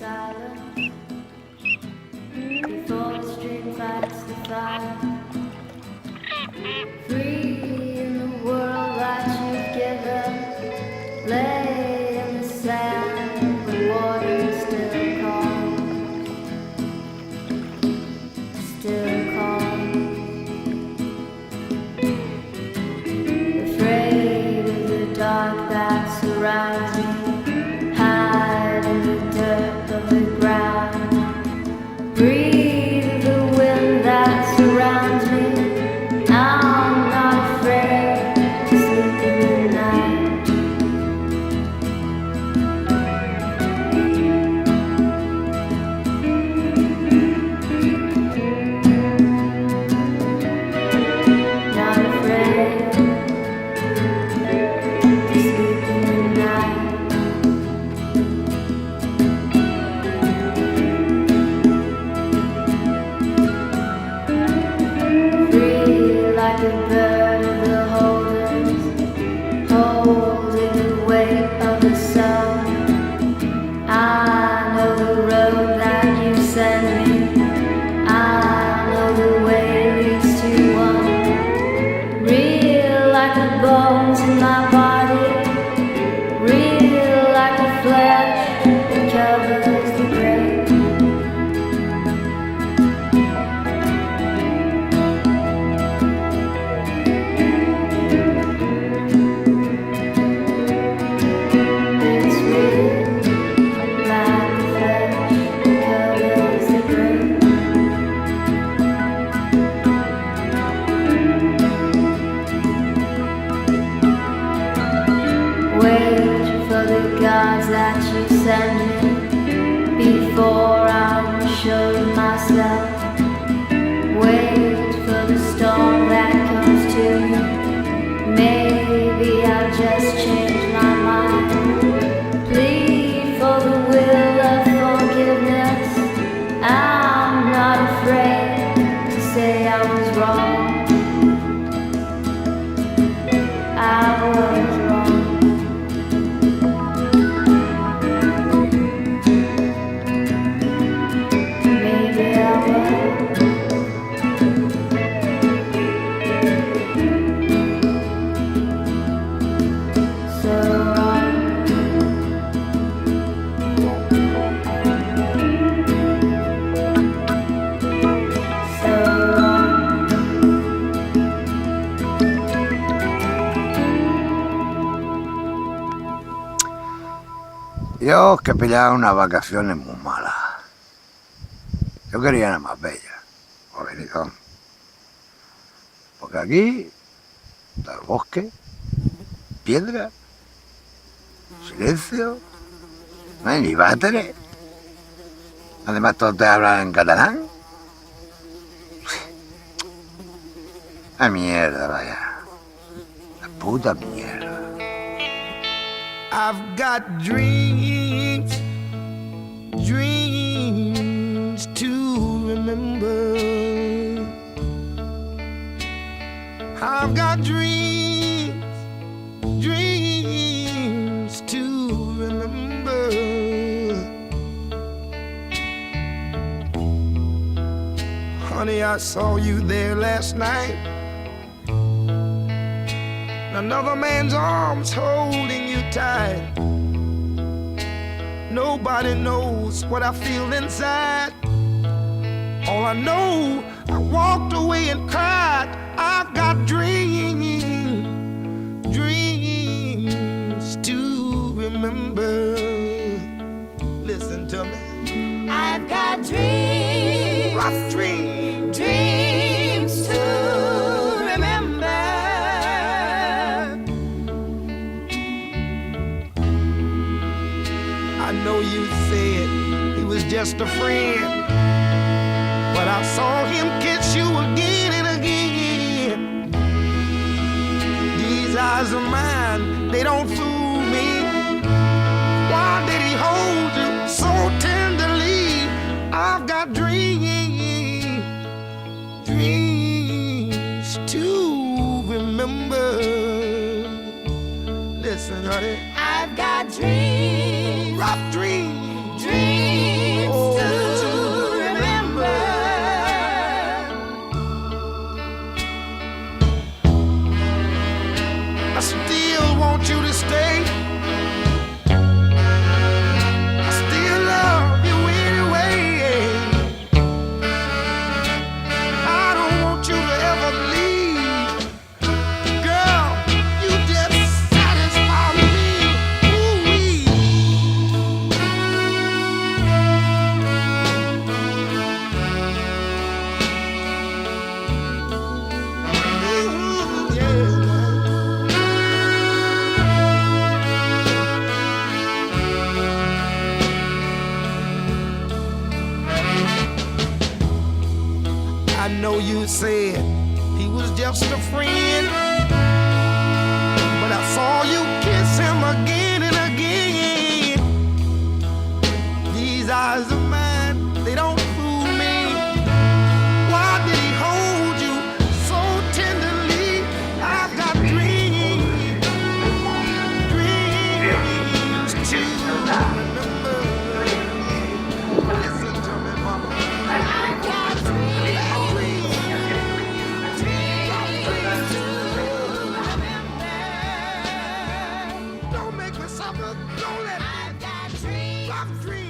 silence before the street lights the fire. Free in the world that you've given, lay in the sand, the water's still calm, still calm. Afraid of the dark that surrounds me, hide in the dirt of the ground. Breathe the wind that surrounds me. I'm not afraid to sleep in the night. Not afraid to sleep in the night. Free like a bird of the holders, holding the weight of the sun. I know the road that you send me. I know the way leads to one. Real like the bones in my body, real like the flesh that covers the grave. It's real like the flesh that covers the grave. Wait for the gods that you send me before I'm sure of myself. Wait for the storm that comes to me. Maybe I'll just change my mind. Plead for the will of forgiveness. I'm not afraid to say I was wrong. I was wrong. Maybe I was so wrong. So wrong. Yo que pillaba unas vacaciones muy malas. Yo quería una más bella, Obelicón. Porque aquí está el bosque, piedra, silencio, no hay ni váteres. Además todos te hablan en catalán. La mierda, vaya. La puta mierda. I've got dreams, dreams to remember. I've got dreams, dreams to remember. Honey, I saw you there last night. Another man's arms holding you tight. Nobody knows what I feel inside. All I know, I walked away and cried. I've got dreams, dreams to remember. Listen to me. I've got dreams, Rough dreams. dreams to remember. I know you said he was just a friend, but I saw him kiss you again and again. These eyes of mine, they don't fool me. Why did he hold you so tenderly? I've got dreams, dreams to remember. Listen, honey, I've got dreams, rough dreams. dreams I know you said he was just a friend, but I saw you kiss him again and again. These eyes of mine, they don't fool me. Why did he hold you so tenderly? I've got dreams, dreams to remember. Listen to me, mama. I've got dreams, dreams to remember. Don't make me suffer. Don't let me. I've got dreams.